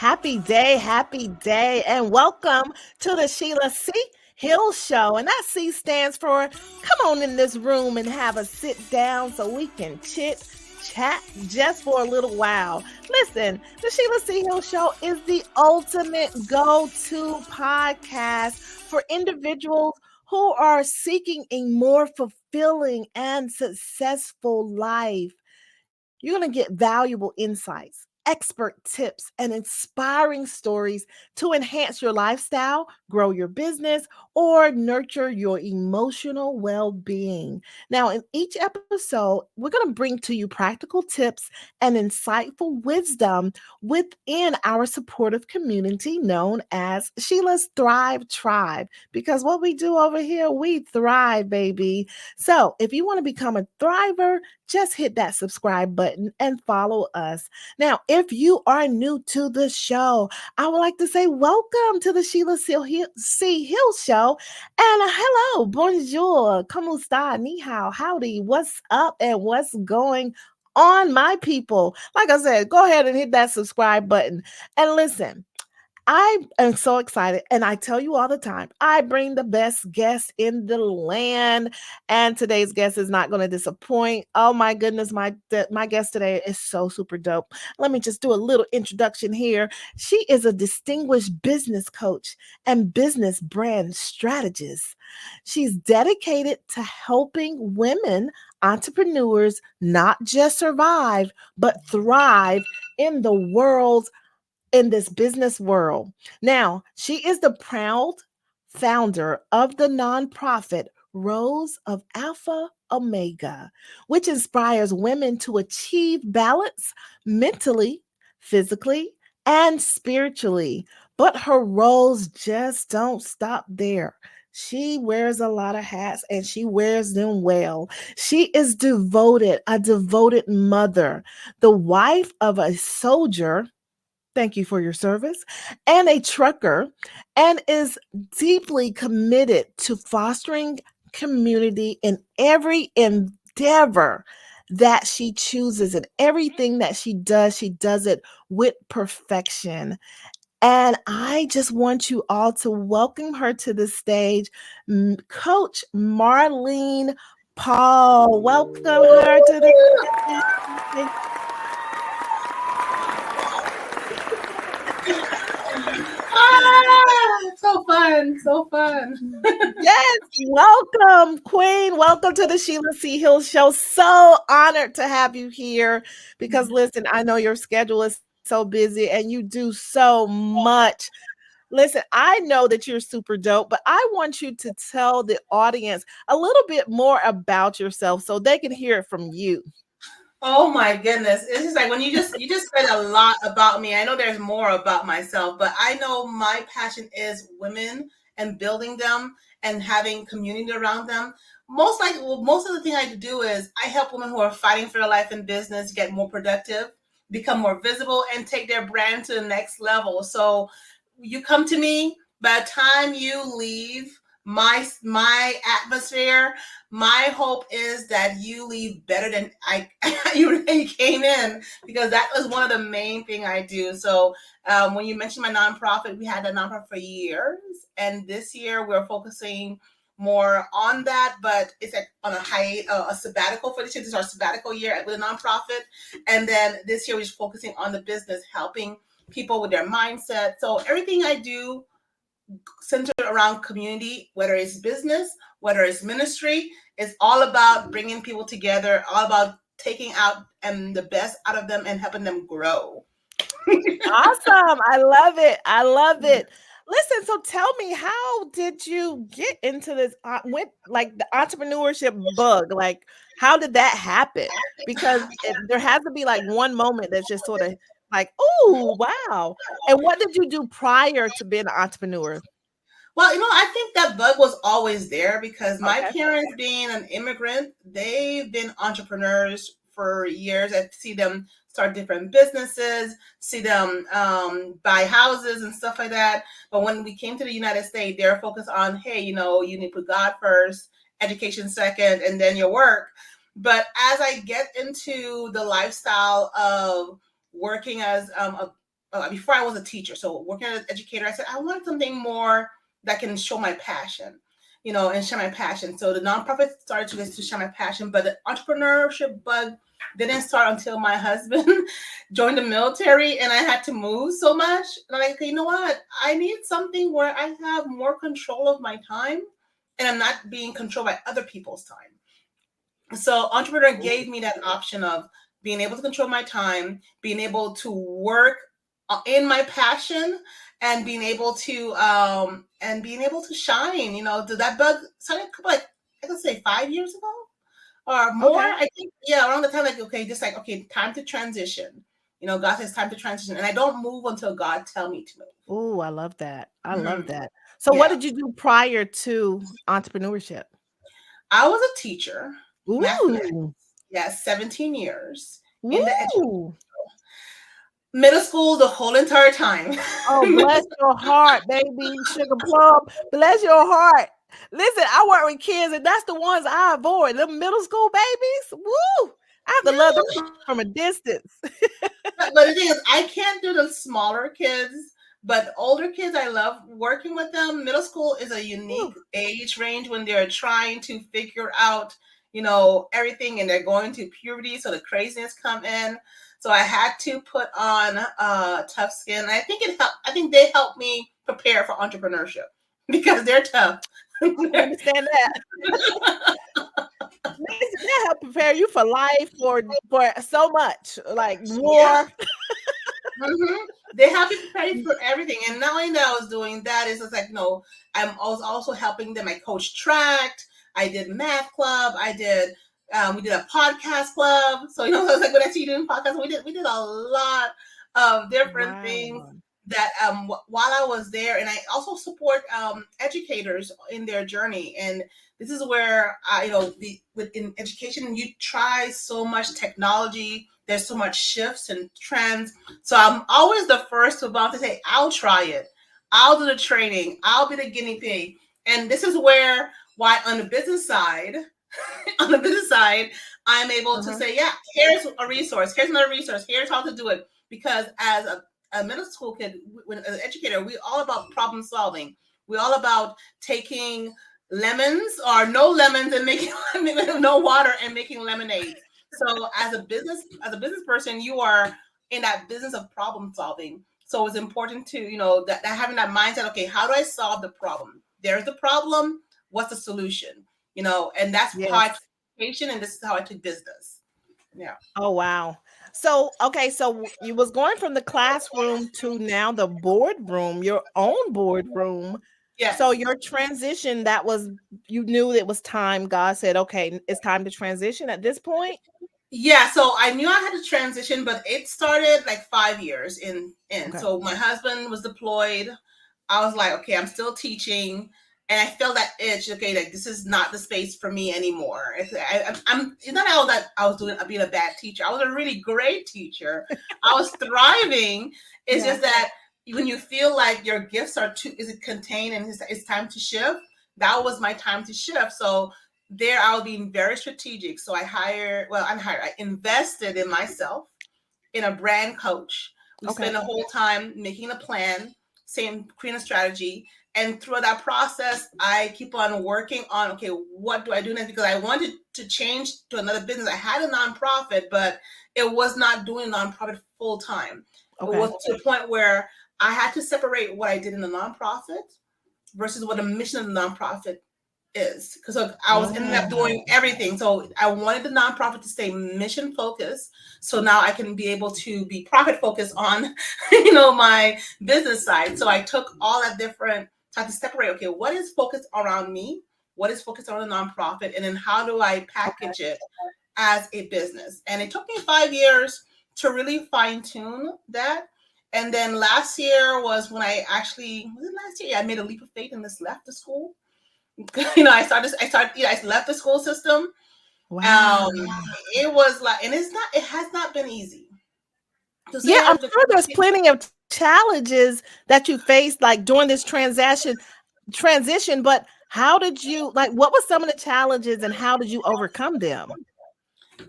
happy day, and welcome to the Sheila C. Hill Show. And that C stands for come on in this room and have a sit down so we can chat just for a little while. Listen, the Sheila C. Hill Show is the ultimate go-to podcast for individuals who are seeking a more fulfilling and successful life. You're going to get valuable insights, expert tips, and inspiring stories to enhance your lifestyle, grow your business, or nurture your emotional well being. Now, in each episode, we're going to bring to you practical tips and insightful wisdom within our supportive community known as Sheila's Thrive Tribe. Because what we do over here, we thrive, baby. So if you want to become a thriver, just hit that subscribe button and follow us. Now, if you are new to the show, I would like to say welcome to the Sheila C. Hill Show. And hello, bonjour, como está, ni hao, howdy, what's up and what's going on, my people? Like I said, go ahead and hit that subscribe button. And listen, I am so excited, and I tell you all the time, I bring the best guest in the land, and today's guest is not going to disappoint. Oh my goodness, my guest today is so super dope. Let me just do a little introduction here. She is a distinguished business coach and business brand strategist. She's dedicated to helping women entrepreneurs not just survive, but thrive in the world in this business world. Now, she is the proud founder of the nonprofit Rose of Alpha Omega, which inspires women to achieve balance mentally, physically, and spiritually. But her roles just don't stop there. She wears a lot of hats and she wears them well. She is devoted, a devoted mother, the wife of a soldier. Thank you for your service, and a trucker, and is deeply committed to fostering community in every endeavor that she chooses, and everything that she does it with perfection. And I just want you all to welcome her to the stage, Coach Marline Paul. Welcome her to the stage. So fun. Yes, welcome, Queen. Welcome to the Sheila C. Hill Show. So honored to have you here because, listen, I know your schedule is so busy and you do so much. Listen, I know that you're super dope, but I want you to tell the audience a little bit more about yourself so they can hear it from you. Oh my goodness. It's just like when you just said a lot about me. I know there's more about myself, but I know my passion is women and building them and having community around them. Most of the thing I do is I help women who are fighting for their life and business get more productive, become more visible, and take their brand to the next level. So you come to me, by the time you leave my atmosphere, my hope is that you leave better than you came in, because that was one of the main thing I do. So when you mentioned my nonprofit, we had that nonprofit for years, and this year we're focusing more on that, but it's like on a sabbatical for this year. This is our sabbatical year with a nonprofit, and then this year we're just focusing on the business, helping people with their mindset. So everything I do centered around community, whether it's business, whether it's ministry, it's all about bringing people together, all about taking out the best out of them and helping them grow. Awesome. I love it. I love it. Listen, so tell me, how did you get into this with like the entrepreneurship bug? Like, how did that happen? Because there has to be like one moment that's just sort of like, oh, wow. And what did you do prior to being an entrepreneur? Well, I think that bug was always there because my Okay. parents, being an immigrant, they've been entrepreneurs for years. I see them start different businesses, see them buy houses and stuff like that. But when we came to the United States, they're focused on, hey, you need to put God first, education second, and then your work. But as I get into the lifestyle of working as before I was a teacher, so working as an educator, I said I want something more that can show my passion, and share my passion. So the nonprofit started to share my passion, but the entrepreneurship bug didn't start until my husband joined the military and I had to move so much. And I'm like, okay, you know what? I need something where I have more control of my time and I'm not being controlled by other people's time. So entrepreneur gave me that option of being able to control my time, being able to work in my passion, and being able to shine. Did that bug started like I could say 5 years ago or more? Okay. I think, yeah, around the time, like, okay, just like, okay, time to transition. God says time to transition, and I don't move until God tell me to move. Oh, I love that. I love Mhm. that. So what Yeah, did you do prior to entrepreneurship? I was a teacher, mathematics. Ooh. Yeah, 17 years in the Woo. middle school the whole entire time. Oh, bless your heart, baby. Sugar plum. Bless your heart. Listen, I work with kids, and that's the ones I avoid. The middle school babies. Woo. I have to love them from a distance. But the thing is, I can't do the smaller kids, but older kids, I love working with them. Middle school is a unique Woo. age range when they're trying to figure out, everything, and they're going to puberty, so the craziness come in. So I had to put on tough skin. And I think it helped. I think they helped me prepare for entrepreneurship because they're tough. I understand that. That help prepare you for life, for so much, like Yeah. war. hmm They have to prepare you for everything. And not only that I was doing that, is it's like, no, I was also helping them. I coached track. I did math club. We did a podcast club. So, I was like, when I see you doing podcasts, we did a lot of different things Wow. that while I was there. And I also support educators in their journey. And this is where within education, you try so much technology. There's so much shifts and trends. So I'm always the first to about to say, I'll try it. I'll do the training. I'll be the guinea pig. And this is why on the business side, I'm able to Uh-huh. say, yeah, here's a resource. Here's another resource. Here's how to do it. Because as a middle school kid, when as an educator, we're all about problem solving. We're all about taking lemons or no lemons and making no water and making lemonade. So as a business person, you are in that business of problem solving. So it's important to, that having that mindset, okay, how do I solve the problem? There's the problem, what's the solution? And that's how I took Yes. education, and this is how I took business. Yeah. Oh, wow. So, okay, so you was going from the classroom to now the boardroom, your own boardroom. So Yes. your transition, that was, you knew it was time. God said, okay, it's time to transition at this point. Yeah, so I knew I had to transition, but it started like 5 years in. Okay. So my husband was deployed. I was like, okay, I'm still teaching, and I felt that itch. Okay, like this is not the space for me anymore. It's not all that I was being a bad teacher. I was a really great teacher. I was thriving. It's Yeah. just that when you feel like your gifts are too is it contained and it's time to shift. That was my time to shift. So there, I was being very strategic. So I invested in myself, in a brand coach. We Okay. spend the whole time making a plan, saying, creating a strategy. And through that process, I keep on working on, okay, what do I do next? Because I wanted to change to another business. I had a nonprofit, but it was not doing nonprofit full time. It Okay. was to the point where I had to separate what I did in the nonprofit versus what the mission of the nonprofit is, because I was ending up Oh, doing everything. So I wanted the nonprofit to stay mission focused. So now I can be able to be profit focused on, my business side. So I took all that different, had to separate. Okay, what is focused around me? What is focused on the nonprofit? And then how do I okay. package it as a business? And it took me 5 years to really fine tune that. And then last year was when was it last year? Yeah, I made a leap of faith and just left the school. I left the school system. Wow. It was like, and it has not been easy to Yeah, say I'm that. sure there's plenty of challenges that you faced, like during this transition, but how did you, like, what were some of the challenges and how did you overcome them?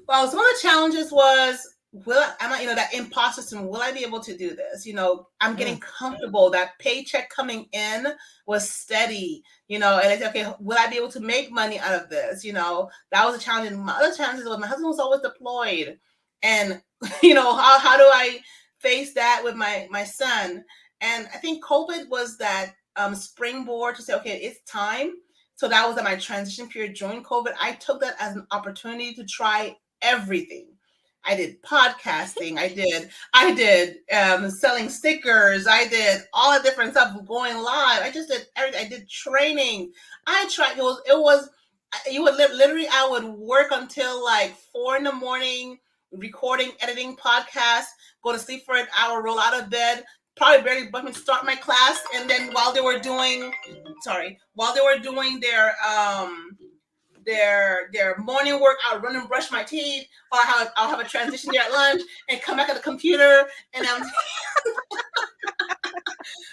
Well, some of the challenges was am I, that imposter syndrome, will I be able to do this? I'm getting Mm. comfortable. That paycheck coming in was steady, and I said, okay, will I be able to make money out of this? That was a challenge. And my other challenges was my husband was always deployed. And, how do I face that with my son? And I think COVID was that springboard to say, okay, it's time. So that was at my transition period during COVID. I took that as an opportunity to try everything. I did podcasting. I did selling stickers. I did all the different stuff, going live. I just did everything. I did training. I tried. It was you would literally, I would work until like 4 a.m, recording, editing podcasts, go to sleep for an hour, roll out of bed, probably barely but start my class. And then while they were doing their morning work, I'll run and brush my teeth, or I'll have a transition there at lunch and come back at the computer. And so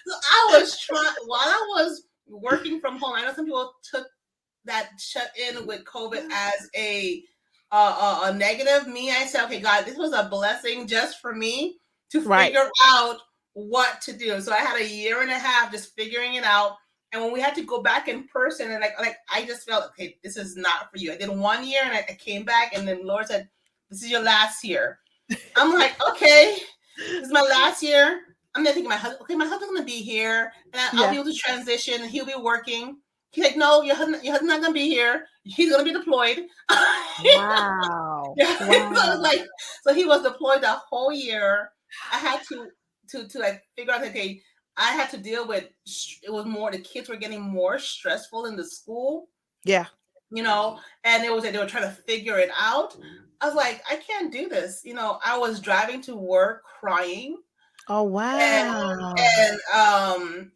I was trying while I was working from home. I know some people took that shut in with COVID as a negative. Me, I said, okay, God, this was a blessing just for me to figure out what to do. So I had a year and a half just figuring it out. And when we had to go back in person, and like I just felt, okay, this is not for you. I did 1 year, and I came back, and then the Lord said, this is your last year. I'm like, okay, this is my last year. I'm gonna think my husband. Okay, my husband's gonna be here, and I'll be able to transition, and he'll be working. He's like, no, your husband's not gonna be here. He's gonna be deployed. Wow. Wow. So he was deployed the whole year. I had to like figure out, okay, I had to deal with, it was more, the kids were getting more stressful in the school. Yeah. And it was like they were trying to figure it out. I was like, I can't do this. I was driving to work crying. Oh, wow.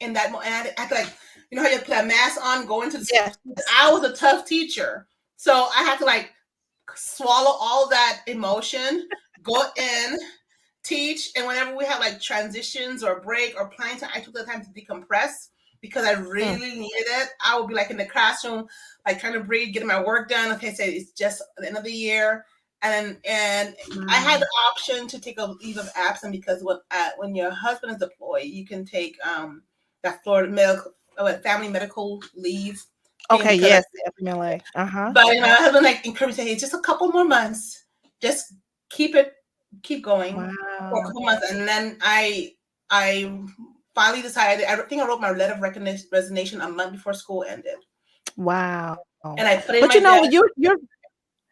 In that moment, and I had to, like, how you put a mask on, go into the school. Yes. I was a tough teacher. So I had to like swallow all that emotion, go in, teach. And whenever we had like transitions or break or planning time, I took the time to decompress because I really needed it. I would be like in the classroom, like trying to breathe, getting my work done. Okay, so it's just the end of the year. And I had the option to take a leave of absence because when your husband is deployed, you can take that Florida family medical leave. Okay, yes, FMLA. But my husband like encouraged me, hey, just a couple more months, just keep going for a couple months. And then I finally decided, I think I wrote my letter of resignation a month before school ended. Wow. And I put it in my desk.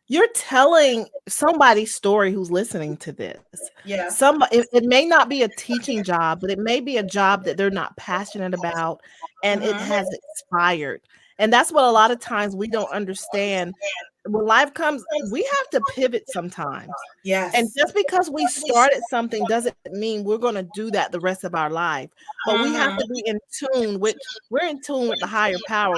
You're telling somebody's story who's listening to this. Yeah. It may not be a teaching job, but it may be a job that they're not passionate about, and it has expired. And that's what a lot of times we don't understand. When life comes, we have to pivot sometimes. Yes. And just because we started something doesn't mean we're going to do that the rest of our life. But we have to be in tune with, we're in tune with the higher power,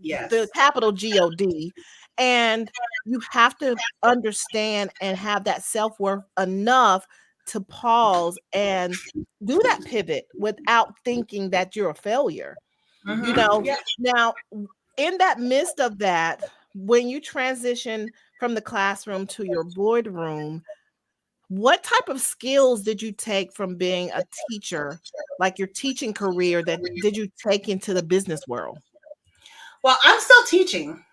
the capital God. And you have to understand and have that self-worth enough to pause and do that pivot without thinking that you're a failure. Now, in that midst of that, when you transition from the classroom to your boardroom, what type of skills did you take from being a teacher, like your teaching career, that did you take into the business world? Well, I'm still teaching.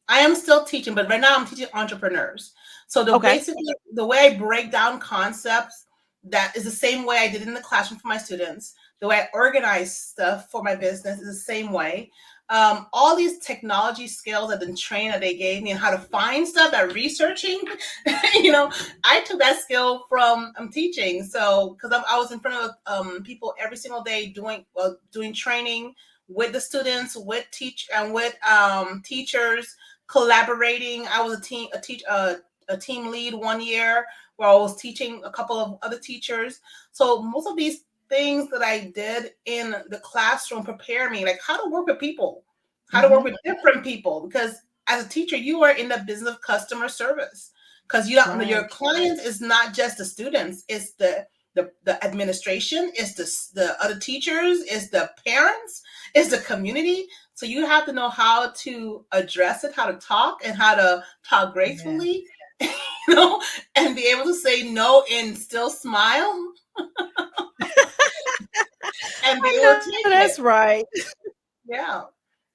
I am still teaching, but right now I'm teaching entrepreneurs. So basically the way I break down concepts, that is the same way I did in the classroom for my students. The way I organize stuff for my business is the same way. All these technology skills I've been trained that they gave me, and how to find stuff, that researching, I took that skill from teaching. So because I was in front of people every single day doing training with the students, with teachers, collaborating. I was a team lead 1 year where I was teaching a couple of other teachers. So most of these things that I did in the classroom prepare me, like how to work with people, how to work with different people. Because as a teacher, you are in the business of customer service. Because your clients is not just the students, it's the administration, it's the other teachers, it's the parents, it's the community. So you have to know how to address it, how to talk, and how to talk gracefully. you know, and be able to say no and still smile and be I able to know take that's it. right. Yeah.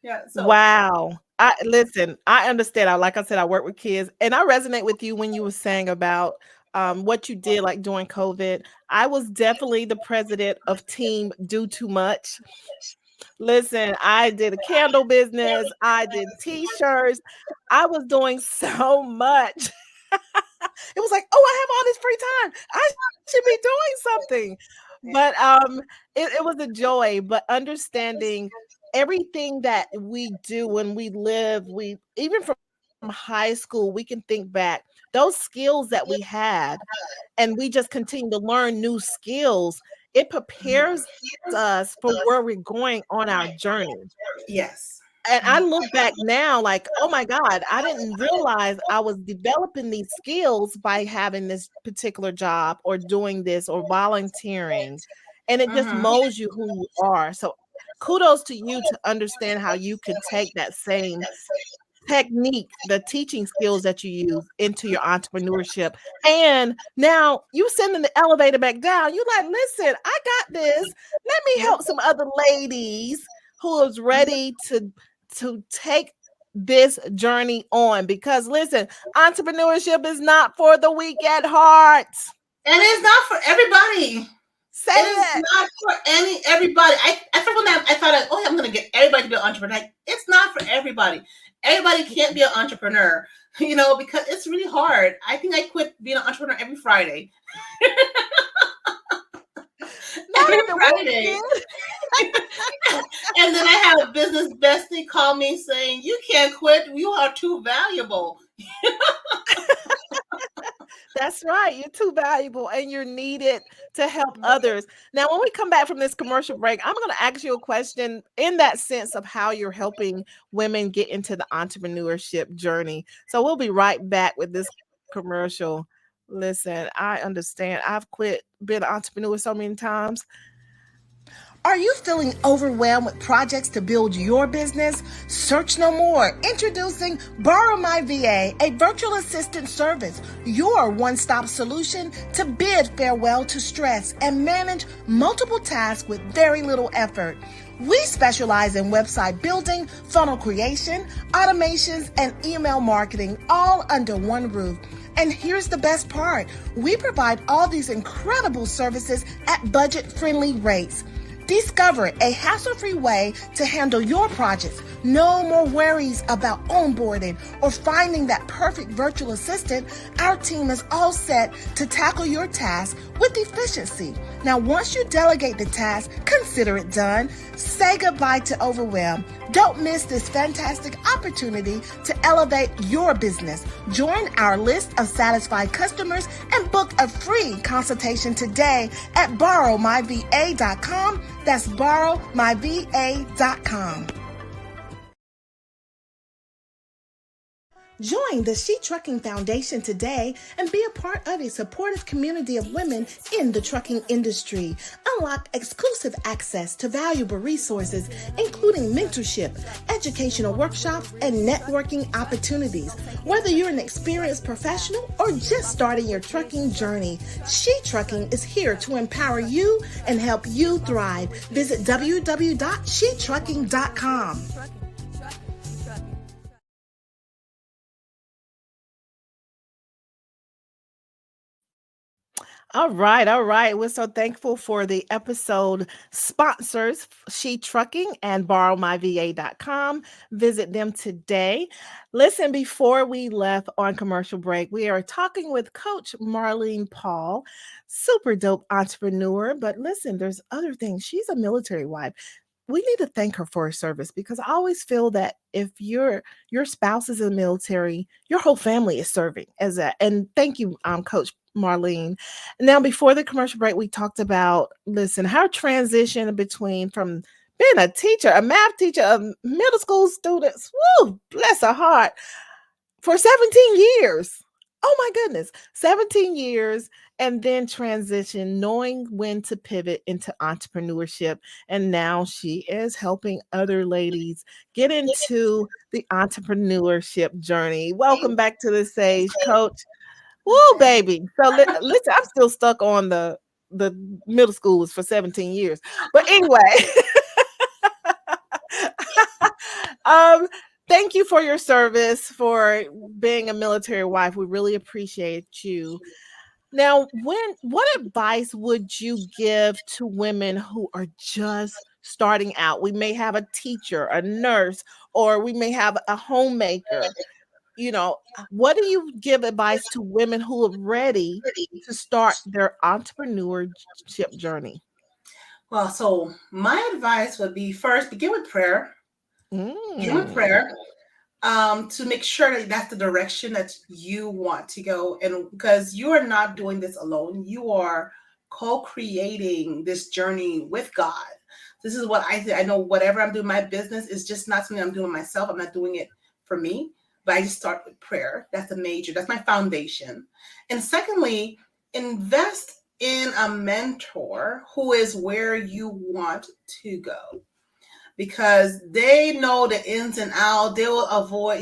Yeah. So, Wow. I listen, I understand. Like I said, I work with kids and I resonate with you when you were saying about what you did like during COVID. I was definitely the president of team Do Too Much. Listen, I did a candle business, I did t-shirts. I was doing so much. It was like, "Oh, I have all this free time. I should be doing something." But it was a joy, but understanding everything that we do when we live, we even from high school, we can think back those skills that we had and we just continue to learn new skills. It prepares us for where we're going on our journey. yes. And I look back now like, "Oh my god, I didn't realize I was developing these skills by having this particular job or doing this or volunteering." And it just Hmm. molds you who you are. So kudos to you to understand how you could take that same technique, the teaching skills that you use into your entrepreneurship. And now you sending the elevator back down. You like, listen, I got this. Let me Yeah. help some other ladies who is ready to take this journey on. Because listen, entrepreneurship is not for the weak at heart. And it's not for everybody. Say It is it. not for everybody. I first one I thought, oh, I'm gonna get everybody to be an entrepreneur. Like, it's not for everybody. Everybody can't be an entrepreneur, you know, because it's really hard. I think I quit being an entrepreneur every Friday. Not Every on the Friday. weekend. And then I have a business bestie call me saying, "You can't quit. You are too valuable." That's right. You're too valuable and you're needed to help others. Now, when we come back from this commercial break, I'm going to ask you a question in that sense of how you're helping women get into the entrepreneurship journey. So we'll be right back with this commercial. Listen, I understand. I've quit being an entrepreneur so many times. Are you feeling overwhelmed with projects to build your business? Search no more. Introducing Borrow My VA, a virtual assistant service, your one-stop solution to bid farewell to stress and manage multiple tasks with very little effort. We specialize in website building, funnel creation, automations, and email marketing all under one roof. And here's the best part. We provide all these incredible services at budget-friendly rates. Discover a hassle-free way to handle your projects. No more worries about onboarding or finding that perfect virtual assistant. Our team is all set to tackle your task with efficiency. Now, once you delegate the task, consider it done. Say goodbye to overwhelm. Don't miss this fantastic opportunity to elevate your business. Join our list of satisfied customers and book a free consultation today at borrowmyva.com. That's borrowmyva.com. Join the She Trucking Foundation today and be a part of a supportive community of women in the trucking industry. Unlock exclusive access to valuable resources, including mentorship, educational workshops, and networking opportunities. Whether you're an experienced professional or just starting your trucking journey, She Trucking is here to empower you and help you thrive. Visit www.shetrucking.com. All right, all right. We're so thankful for the episode sponsors, She Trucking and borrowmyva.com. Visit them today. Listen, before we left on commercial break, we are talking with Coach Marline Paul, super dope entrepreneur. But listen, there's other things. She's a military wife. We need to thank her for her service because I always feel that if your spouse is in the military, your whole family is serving as that. And thank you, Coach Marlene. Now, before the commercial break, we talked about listen, her transition between from being a teacher, a math teacher of middle school students. Woo, bless her heart for 17 years. Oh my goodness, 17 years and then transition, knowing when to pivot into entrepreneurship. And now she is helping other ladies get into the entrepreneurship journey. Welcome back to the stage, Coach. Woo, baby. So listen, I'm still stuck on the middle schoolers for 17 years. But anyway, um, thank you for your service, for being a military wife. We really appreciate you. Now, what advice would you give to women who are just starting out? We may have a teacher, a nurse, or we may have a homemaker. What do you give advice to women who are ready to start their entrepreneurship journey? Well, so my advice would be first begin with prayer. Begin with Mm, prayer to make sure that that's the direction that you want to go. And because you are not doing this alone, you are co-creating this journey with God. This is what I think. I know whatever I'm doing, my business is just not something I'm doing myself. I'm not doing it for me, but I just start with prayer. That's my foundation. And secondly, invest in a mentor who is where you want to go, because they know the ins and outs. They will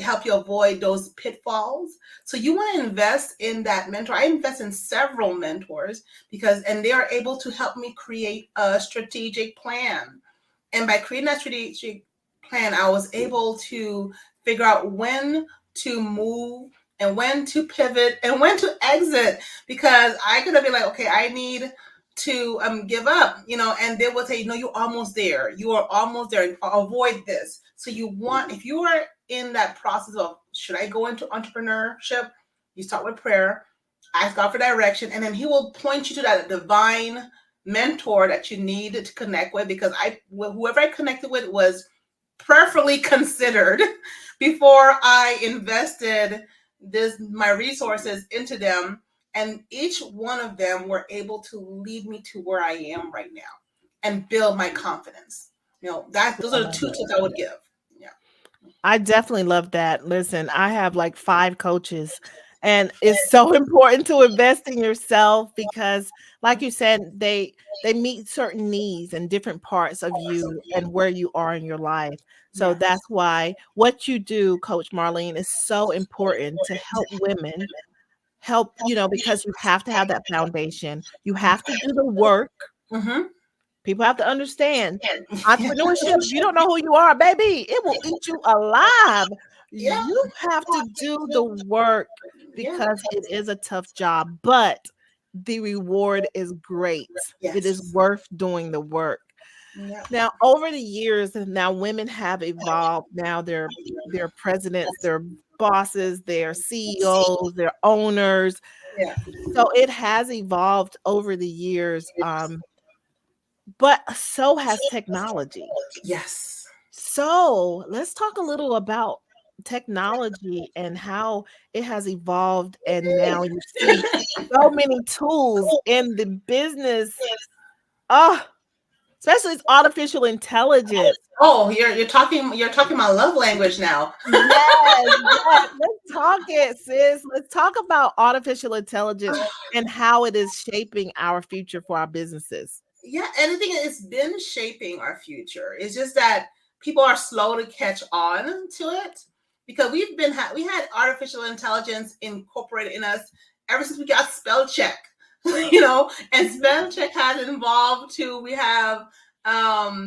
help you avoid those pitfalls. So you want to invest in that mentor. I invest in several mentors and they are able to help me create a strategic plan. And by creating that strategic plan, I was able to figure out when to move and when to pivot and when to exit, because I could have been like, okay, I need to give up, and they will say, no, you're almost there. You are almost there. Avoid this. So if you are in that process of, should I go into entrepreneurship? You start with prayer, ask God for direction, and then He will point you to that divine mentor that you need to connect with, because whoever I connected with was prayerfully considered before I invested my resources into them, and each one of them were able to lead me to where I am right now and build my confidence. Those I are the love two it. tips I would give. Yeah. I definitely love that. Listen, I have like 5 coaches, and it's so important to invest in yourself because, like you said, they meet certain needs in different parts of you and where you are in your life. So Yes. that's why what you do, Coach Marlene, is so important to help women because you have to have that foundation. You have to do the work. Mm-hmm. People have to understand entrepreneurship. If you don't know who you are, baby, it will eat you alive. Yeah. You have to do the work Yeah. because it is a tough job, but the reward is great. It is Yes. worth doing the work. Yeah. Now, over the years, now women have evolved. Now they're presidents, they're bosses, they're CEOs, they're owners. Yeah. So it has evolved over the years. But so has technology. Yes. So let's talk a little about technology and how it has evolved. And now you see so many tools in the business. Oh, especially it's artificial intelligence. Oh, you're talking my love language now. Yes, yes. Let's talk it, sis. Let's talk about artificial intelligence and how it is shaping our future for our businesses. Yeah, anything, it's been shaping our future. It's just that people are slow to catch on to it, because we had artificial intelligence incorporated in us ever since we got spell check. And spell check has involved too. We have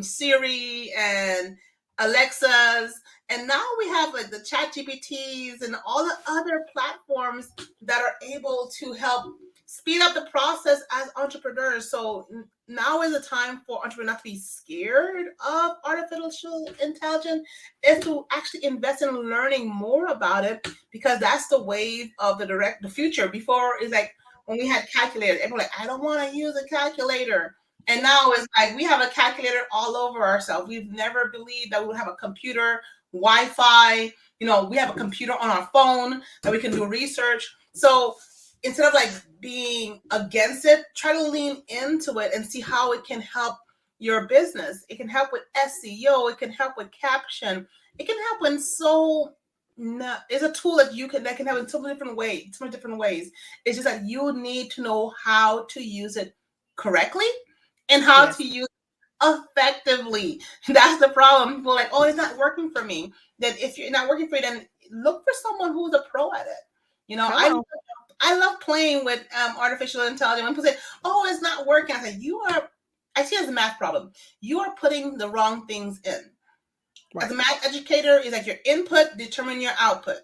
Siri and Alexas, and now we have like the chat GPTs and all the other platforms that are able to help speed up the process as entrepreneurs. So now is the time for entrepreneurs not to be scared of artificial intelligence, is to actually invest in learning more about it, because that's the wave of the future. Before, is like when we had calculators, everyone like, I don't want to use a calculator. And now it's like we have a calculator all over ourselves. We've never believed that we would have a computer, Wi-Fi. We have a computer on our phone that we can do research. So instead of like being against it, try to lean into it and see how it can help your business. It can help with SEO. It can help with caption. It can help in it's a tool that can help in so many different ways. So many different ways. It's just that you need to know how to use it correctly and how Yes. to use it effectively. That's the problem. People are like, oh, it's not working for me. Then if you're not working for you, then look for someone who's a pro at it. Come I on. I love playing with artificial intelligence. When people say, "Oh, it's not working," I say, I see it as a math problem. You are putting the wrong things in. As Right. a math educator, it's like your input determine your output.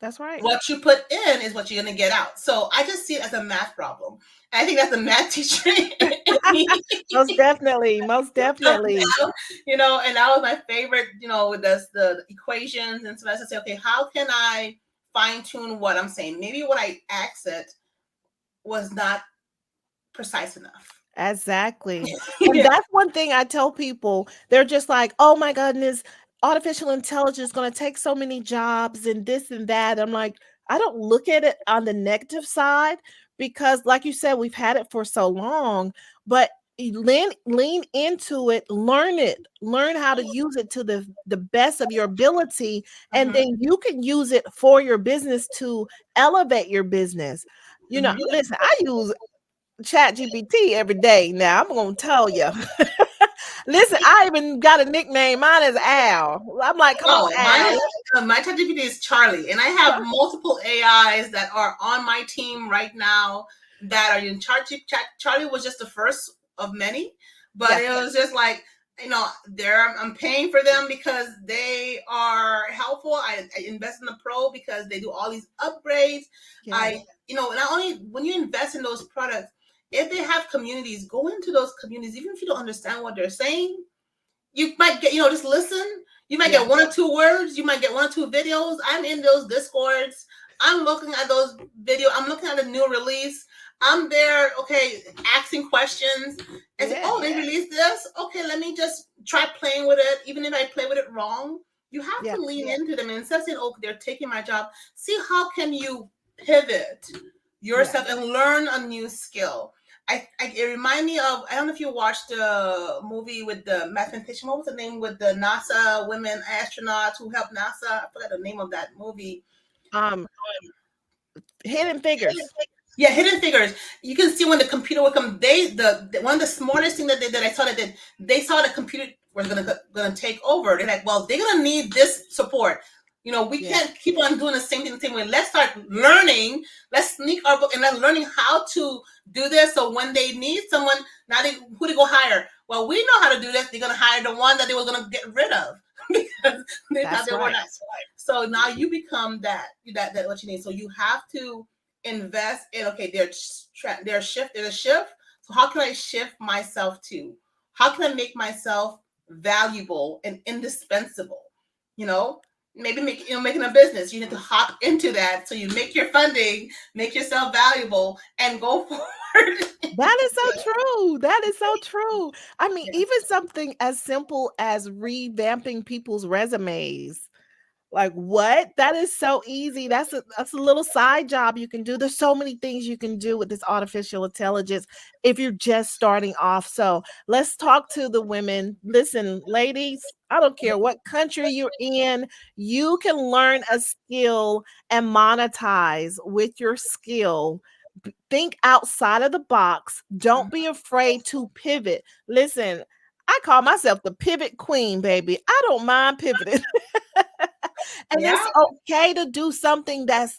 That's right. What you put in is what you're going to get out. So I just see it as a math problem. I think that's a math teacher in me. Most definitely. Most definitely. And that was my favorite, with the equations and stuff. I say, okay, how can I fine tune what I'm saying? Maybe what I asked it was not precise enough. Exactly. And Yeah. that's one thing I tell people. They're just like, "Oh my goodness, artificial intelligence is going to take so many jobs and this and that." I'm like, I don't look at it on the negative side because like you said, we've had it for so long, but lean into it, learn how to use it to the best of your ability, and Mm-hmm. then you can use it for your business to elevate your business. Mm-hmm. Listen, I use Chat GPT every day. Now I'm gonna tell you. Listen, I even got a nickname. Mine is Al. I'm like, come on, Oh, Al. my ChatGPT is Charlie, and I have multiple AIs that are on my team right now that are in charge. Charlie was just the first of many, but Yeah, it was just like, I'm paying for them because they are helpful. I invest in the pro because they do all these upgrades. yes, Not only when you invest in those products, if they have communities, go into those communities, even if you don't understand what they're saying. You might get, just listen. You might yeah, get one or two words. You might get one or two videos. I'm in those discords. I'm looking at those videos. I'm looking at the new release. I'm there, okay, asking questions and say, yeah, oh, they released this. Okay, let me just try playing with it. Even if I play with it wrong, you have yeah. to lean into them. And instead of saying, oh, they're taking my job, see how can you pivot Yes. yourself and learn a new skill. It remind me of, I don't know if you watched the movie with the mathematician. What was the name with the NASA women astronauts who helped NASA? I forgot the name of that movie. Um, Hidden Figures. Yeah, Hidden Figures. You can see when the computer would come. One of the smartest thing that I saw that they saw the computer was gonna take over. They're like, well, they're gonna need this support. We Yeah, can't keep on doing the same thing the same way. Let's start learning. Let's sneak our book and let's learning how to do this. So when they need someone, who they go hire? Well, we know how to do this. They're gonna hire the one that they were gonna get rid of because they thought that's they were right. not. So now you become that what you need. So you have to invest in, okay, there's a shift. So how can I shift myself to? How can I make myself valuable and indispensable? You know, maybe making a business. You need to hop into that so you make your funding, make yourself valuable, and go forward. That is so true. That is so true. I mean, Yeah. even something as simple as revamping people's resumes. Like, what? That is so easy. That's a little side job you can do. There's so many things you can do with this artificial intelligence if you're just starting off. So let's talk to the women. Listen, ladies, I don't care what country you're in, you can learn a skill and monetize with your skill. Think outside of the box. Don't be afraid to pivot. Listen, I call myself the pivot queen, baby. I don't mind pivoting. And Yeah. it's okay to do something that's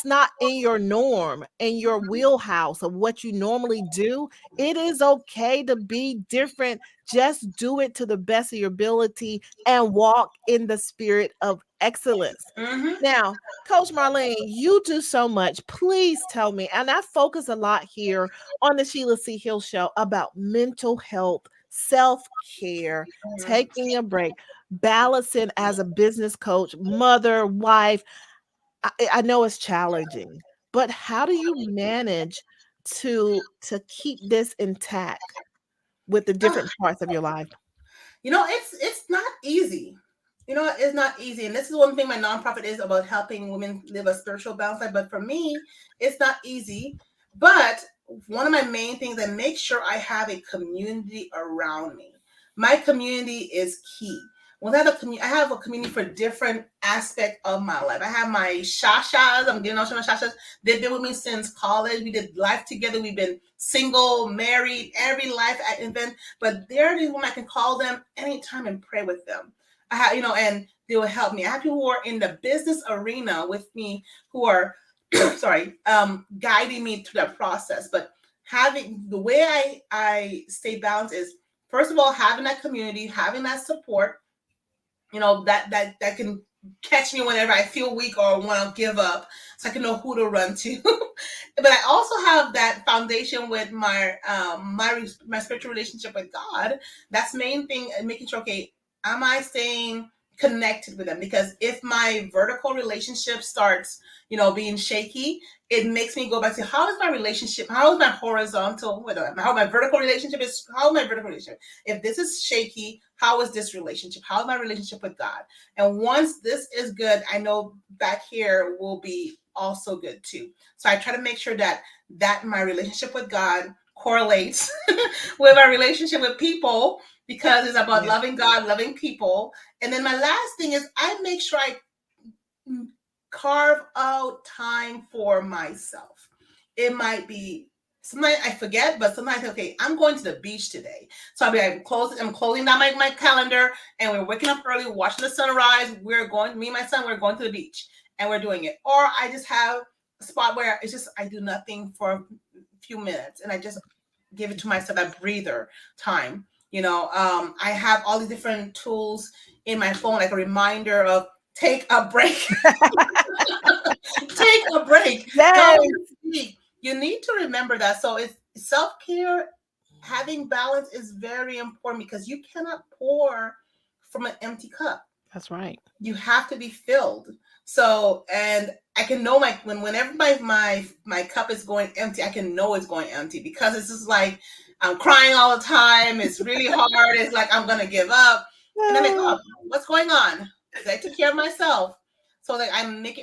not in your norm, in your wheelhouse of what you normally do. It is okay to be different. Just do it to the best of your ability and walk in the spirit of excellence. Mm-hmm. Now, Coach Marlene, you do so much. Please tell me, and I focus a lot here on the Sheila C. Hill Show about mental health, self care, taking a break, balancing as a business coach, mother, wife. I know it's challenging, but how do you manage to keep this intact with the Mm-hmm. different parts of your life? It's not easy. It's not easy. And this is one thing my nonprofit is about, helping women live a spiritual balanced life. But for me, it's not easy. But one of my main things, I make sure I have a community around me. My community is key. When I have a community for different aspect of my life. I have my shashas. I'm getting out my shashas. They've been with me since college. We did life together. We've been single, married, every life event. But they're the women I can call them anytime and pray with them. And they will help me. I have people who are in the business arena with me who are sorry, guiding me through that process. But having the way I stay balanced is, first of all, having that community, having that support, that can catch me whenever I feel weak or want to give up, so I can know who to run to. But I also have that foundation with my spiritual relationship with God. That's the main thing, and making sure, okay, am I staying connected with them? Because if my vertical relationship starts, being shaky, it makes me go back to, how is my relationship? How is my horizontal? How my vertical relationship is? How is my vertical relationship? If this is shaky, how is this relationship? How is my relationship with God? And once this is good, I know back here will be also good too. So I try to make sure that my relationship with God correlates with my relationship with people, because it's about loving God, loving people. And then my last thing is, I make sure I carve out time for myself. It might be, sometimes I forget, but sometimes, okay, I'm going to the beach today. So I'll be like, I'm closing down my calendar, and we're waking up early, watching the sunrise. Me and my son, we're going to the beach, and we're doing it. Or I just have a spot where it's just, I do nothing for a few minutes, and I just give it to myself that breather time. I have all these different tools in my phone, like a reminder of, take a break. Take a break. Yes. Don't speak. You need to remember that. So it's self-care, having balance is very important, because you cannot pour from an empty cup. That's right. You have to be filled. So, and I can know, like, whenever my cup is going empty, I can know it's going empty, because it's just like, I'm crying all the time. It's really hard. It's like, I'm gonna give up. And I'm like, oh, what's going on? I took care of myself. So like I make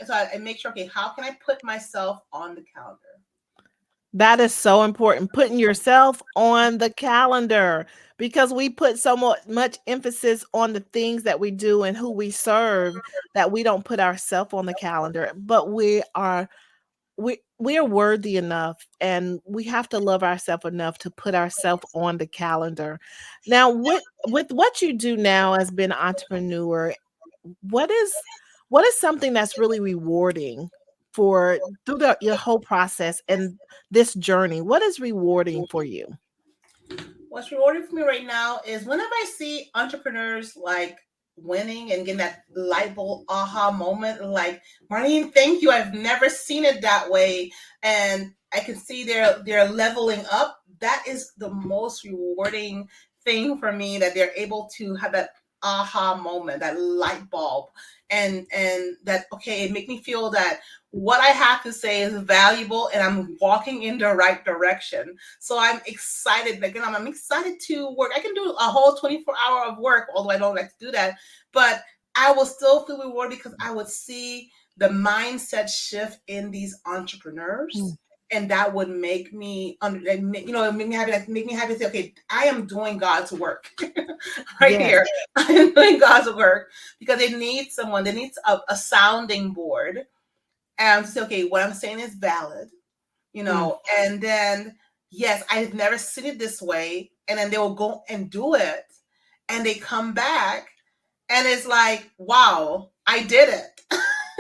sure, okay, how can I put myself on the calendar? That is so important, putting yourself on the calendar, because we put so much emphasis on the things that we do and who we serve, that we don't put ourselves on the calendar. But we are worthy enough, and we have to love ourselves enough to put ourselves on the calendar. Now, with what you do now as being an entrepreneur, what is something that's really rewarding for through your whole process and this journey? What is rewarding for you? What's rewarding for me right now is whenever I see entrepreneurs like winning and getting that light bulb aha moment, like, Marlene, thank you. I've never seen it that way. And I can see they're leveling up. That is the most rewarding thing for me, that they're able to have that aha moment, that light bulb. And that, okay, it make me feel that what I have to say is valuable and I'm walking in the right direction. So I'm excited. Again, I'm excited to work. I can do a whole 24-hour of work, although I don't like to do that. But I will still feel rewarded, because I would see the mindset shift in these entrepreneurs. And that would make me, make me happy. Make me happy to say, okay, I am doing God's work here. I am doing God's work, because they need someone. They need a sounding board, and say, okay, what I'm saying is valid, and then, yes, I've never seen it this way. And then they will go and do it, and they come back, and it's like, wow, I did it.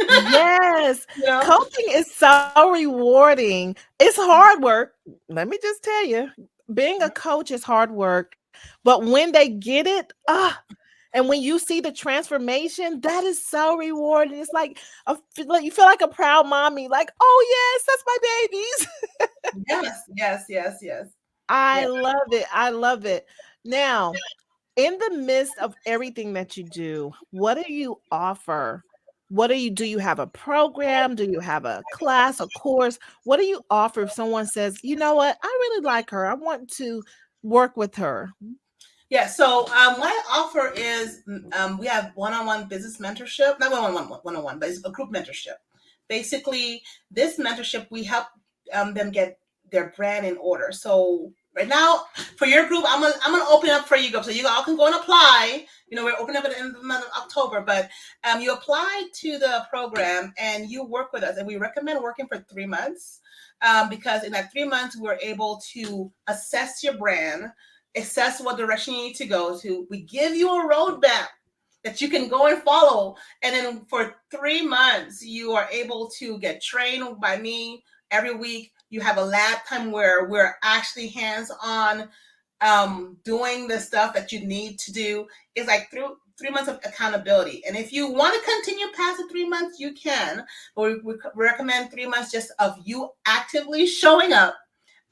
Yes. Coaching is so rewarding. It's hard work. Let me just tell you, being a coach is hard work. But when they get it, and when you see the transformation, that is so rewarding. It's like, you feel like a proud mommy, like, oh, yes, that's my babies. Yes. I love it. I love it. Now, in the midst of everything that you do, what do you offer? Do you have a program? Do you have a class, a course? What do you offer if someone says, you know what, I really like her, I want to work with her? Yeah, so what I offer is, we have one-on-one business mentorship, not one-on-one, but it's a group mentorship. Basically, this mentorship, we help them get their brand in order. So right now, for your group, I'm gonna open up for you guys, so you all can go and apply. We're opening up at the end of the month of October, but you apply to the program and you work with us, and we recommend working for 3 months, because in that 3 months, we're able to assess your brand, assess what direction you need to go to. We give you a roadmap. that you can go and follow. And then for 3 months, you are able to get trained by me every week. You have a lab time where we're actually hands on doing the stuff that you need to do. It's like through 3 months of accountability. And if you want to continue past the 3 months, you can. But we recommend 3 months just of you actively showing up,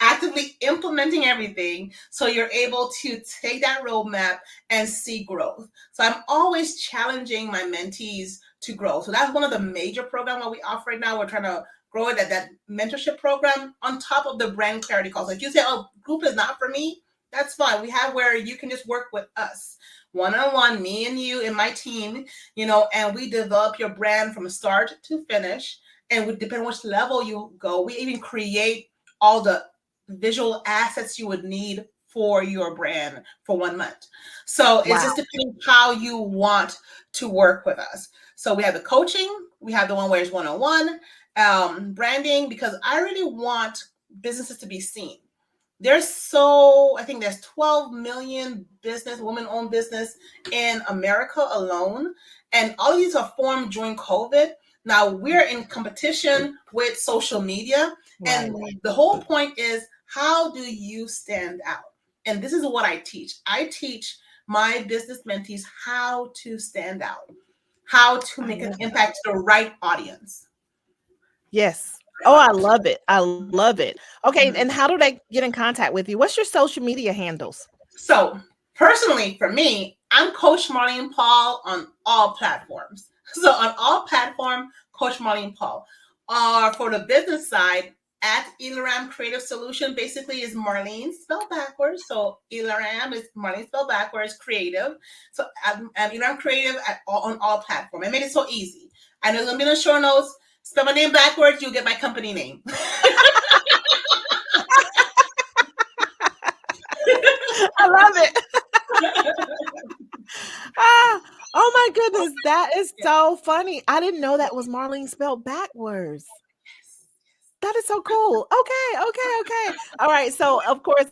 actively implementing everything, so you're able to take that roadmap and see growth. So I'm always challenging my mentees to grow. So that's one of the major programs that we offer right now. We're trying to grow it at that mentorship program on top of the brand clarity calls. If you say, oh, group is not for me, that's fine. We have where you can just work with us one-on-one, me and you and my team, and we develop your brand from start to finish. And depending on which level you go, we even create all the visual assets you would need for your brand for 1 month. So it's just depending how you want to work with us. So we have the coaching, we have the one where it's one-on-one, branding, because I really want businesses to be seen. I think there's 12 million women-owned business in America alone. And all of these are formed during COVID. Now we're in competition with social media. And the whole point is, how do you stand out? And this is what I teach. I teach my business mentees how to stand out, how to make an impact to the right audience. Yes. Oh, I love it. I love it. Okay. And how do they get in contact with you? What's your social media handles? So personally, for me, I'm Coach Marline Paul on all platforms. So on all platforms, Coach Marline Paul. For the business side, at Elaram Creative Solution, basically is Marlene spelled backwards. So Elaram is Marlene spelled backwards, creative. So I'm Elaram Creative on all platforms. I made it so easy. I know it's going to be in the show notes. Spell my name backwards, you'll get my company name. I love it. Oh my goodness, that is so funny. I didn't know that was Marlene spelled backwards. That is so cool. Okay. All right. So, of course,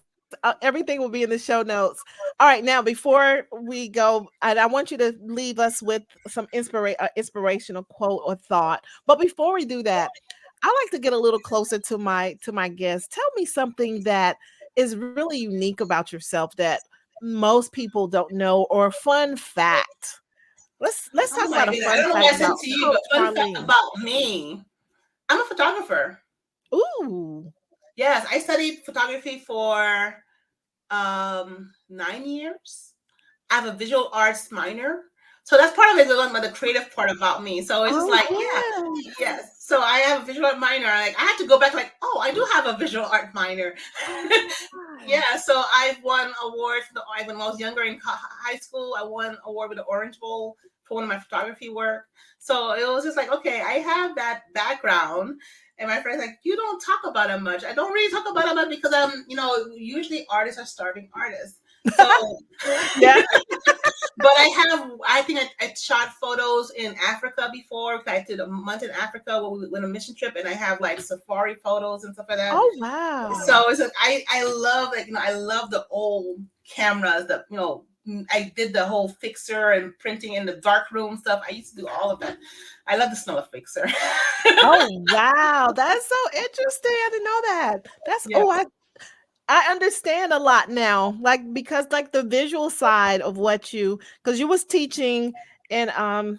everything will be in the show notes. All right. Now, before we go, I want you to leave us with some inspirational quote or thought. But before we do that, I like to get a little closer to my guests. Tell me something that is really unique about yourself that most people don't know, or a fun fact. Let's Oh talk my about a goodness. I fun don't know fact what I said about to you, Coach but fun fact Marlene. about me, I'm a photographer. Ooh. Yes, I studied photography for 9 years. I have a visual arts minor. So that's part of it, the creative part about me. So it's just like, yes. So I have a visual art minor. I had to go back, like, oh, I do have a visual art minor. Yeah, so I've won awards. When I was younger in high school, I won an award with the Orange Bowl for one of my photography work. So it was just like, okay, I have that background. And my friend's like, you don't talk about it much. I don't really talk about it much because usually artists are starting artists. So Yeah. but I think I shot photos in Africa before. I did a month in Africa with a mission trip, and I have like safari photos and stuff like that. Oh wow. So it's like I love I love the old cameras that I did the whole fixer and printing in the dark room stuff. I used to do all of that. I love the smell of fixer. Oh wow, that's so interesting. I didn't know that. That's I understand a lot now. Like, because like the visual side of because you was teaching, and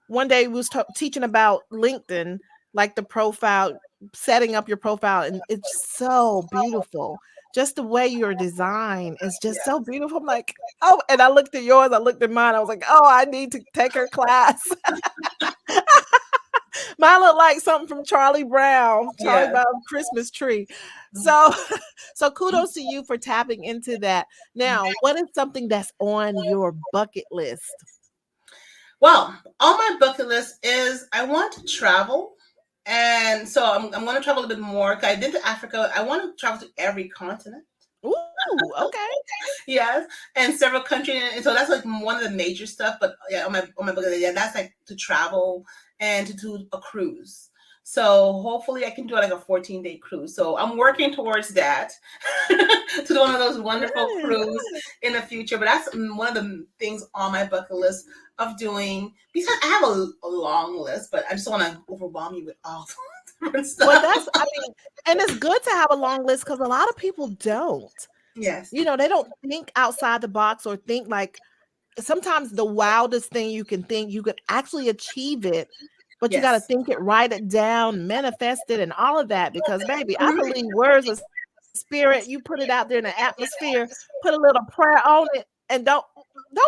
one day we was teaching about LinkedIn, like the profile, setting up your profile, and it's so beautiful. Just the way your design is just so beautiful. I'm like, oh, and I looked at yours, I looked at mine, I was like, oh, I need to take her class. Mine looked like something from Charlie Brown's Christmas tree. So, so kudos to you for tapping into that. Now, what is something that's on your bucket list? Well, on my bucket list is I want to travel. And so I'm going to travel a bit more. I did to Africa. I want to travel to every continent. Ooh, okay. Yes, and several countries. And so that's like one of the major stuff. But yeah, on my bucket list, that's like to travel and to do a cruise. So hopefully I can do like a 14-day cruise. So I'm working towards that to do one of those wonderful Good. cruise in the future. But that's one of the things on my bucket list of doing. Because I have a long list, but I just want to overwhelm you with all the different Well, stuff. I mean, and it's good to have a long list because a lot of people don't. Yes. They don't think outside the box or think like sometimes the wildest thing you can think, you could actually achieve it, but you got to Yes. think it, write it down, manifest it, and all of that. Because, baby, I believe words of spirit. You put it out there in the atmosphere, put a little prayer on it, and don't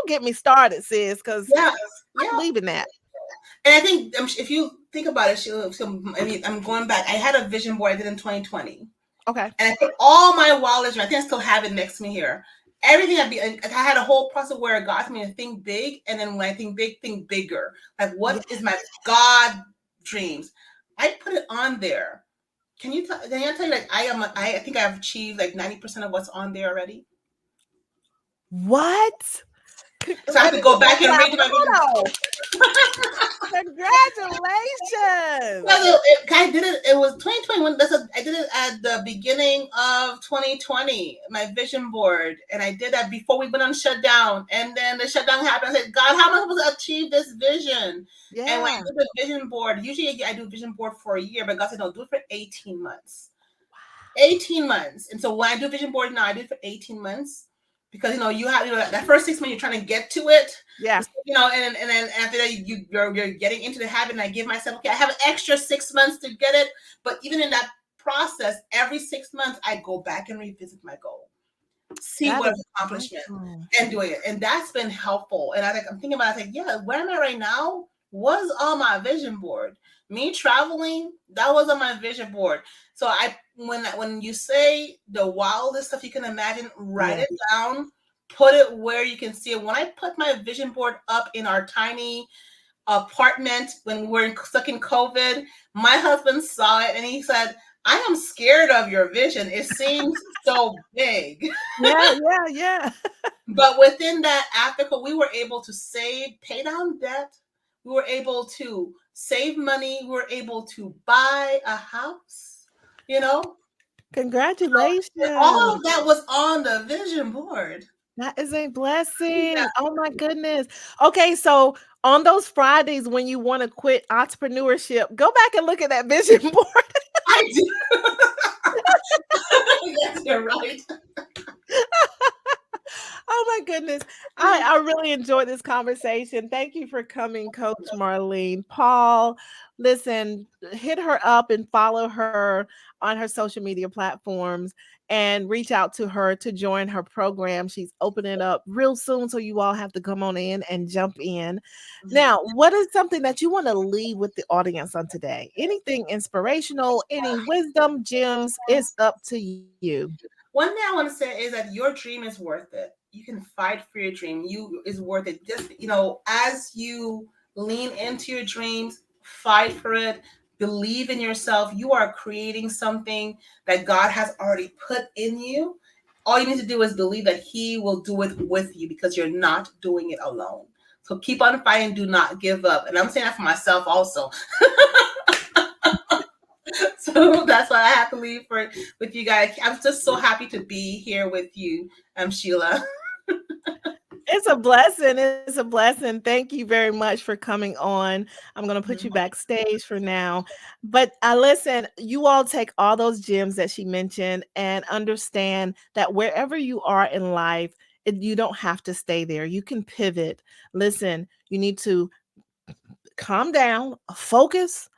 get me started, sis, because Yeah. I Yeah. believe in that. And I think if you think about it, Sheila, so, I mean, I'm going back. I had a vision board I did in 2020. Okay. And I put all my wildest, I think I still have it next to me here. Everything I had a whole process where it got me to think big, and then when I think big, think bigger. Like, what is my God dreams? I put it on there. Can I tell you, like, I think I've achieved like 90% of what's on there already. What? So I have Let to me go get a back and clap. read my vision. Hold on. Congratulations. I did it. It was 2021. I did it at the beginning of 2020. My vision board, and I did that before we went on shutdown. And then the shutdown happened. I said, God, how am I supposed to achieve this vision? And when I Yeah. did the vision board, usually I do vision board for a year, but God said, no, do it for 18 months. 18 months. And so when I do vision board now, I do it for 18 months because you have that first 6 months you're trying to get to it. Yeah. And then after that you're getting into the habit, and I give myself, okay, I have an extra 6 months to get it. But even in that process, every 6 months I go back and revisit my goal, see That what is accomplishment, awesome. and doing it. And that's been helpful. And I'm thinking about it, yeah, where am I right now was on my vision board. Me traveling, that was on my vision board. So when you say the wildest stuff you can imagine, write Yeah. it down, put it where you can see it. When I put my vision board up in our tiny apartment when we were stuck in COVID, my husband saw it and he said, I am scared of your vision. It seems so big. Yeah, yeah, yeah. But within that, after we were able to save, pay down debt. We were able to save money. We were able to buy a house. You know, all Congratulations. of that was on the vision board. That is a blessing. Yeah, Oh my goodness. Okay, so on those Fridays when you want to quit entrepreneurship, go back and look at that vision board. I do. Yes, you're right. Oh my goodness. I really enjoyed this conversation. Thank you for coming, Coach Marline Paul. Listen, hit her up and follow her on her social media platforms and reach out to her to join her program. She's opening up real soon, so you all have to come on in and jump in. Now, what is something that you want to leave with the audience on today? Anything inspirational, any wisdom gems, it's up to you. One thing I want to say is that your dream is worth it. You can fight for your dream. You is worth it. Just as you lean into your dreams, fight for it, believe in yourself. You are creating something that God has already put in you. All you need to do is believe that He will do it with you because you're not doing it alone. So keep on fighting. Do not give up. And I'm saying that for myself also. So that's what I have to leave with you guys. I'm just so happy to be here with you, Sheila. It's a blessing. It's a blessing. Thank you very much for coming on. I'm going to put you backstage for now. But listen, you all take all those gems that she mentioned and understand that wherever you are in life, you don't have to stay there. You can pivot. Listen, you need to calm down, focus,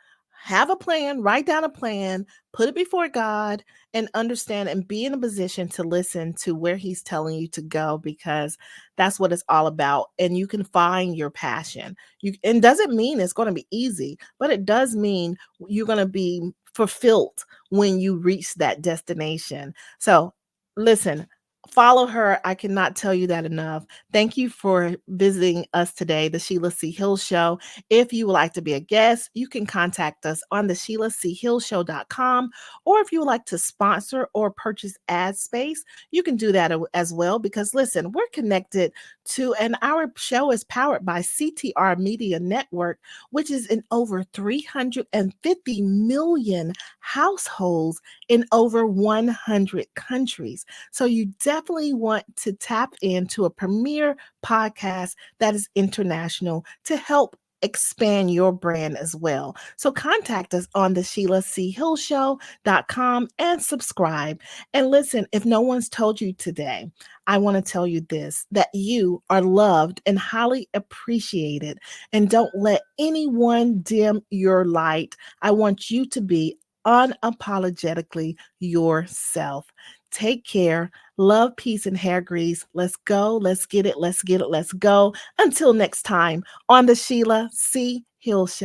have a plan, write down a plan, put it before God, and understand and be in a position to listen to where He's telling you to go because that's what it's all about. And you can find your passion. And doesn't mean it's going to be easy, but it does mean you're going to be fulfilled when you reach that destination. So listen, Follow her. I cannot tell you that enough. Thank you for visiting us today, the Sheila C. Hill Show. If you would like to be a guest, you can contact us on the SheilaCHillShow.com. Or if you would like to sponsor or purchase ad space, you can do that as well. Because listen, we're connected to, and our show is powered by CTR Media Network, which is in over 350 million households in over 100 countries. So you definitely want to tap into a premier podcast that is international to help expand your brand as well. So contact us on the SheilaCHillShow.com and subscribe. And listen, if no one's told you today, I want to tell you this, that you are loved and highly appreciated. And don't let anyone dim your light. I want you to be unapologetically yourself. Take care. Love, peace, and hair grease. Let's go. Let's get it. Let's get it. Let's go. Until next time on the Sheila C. Hill Show.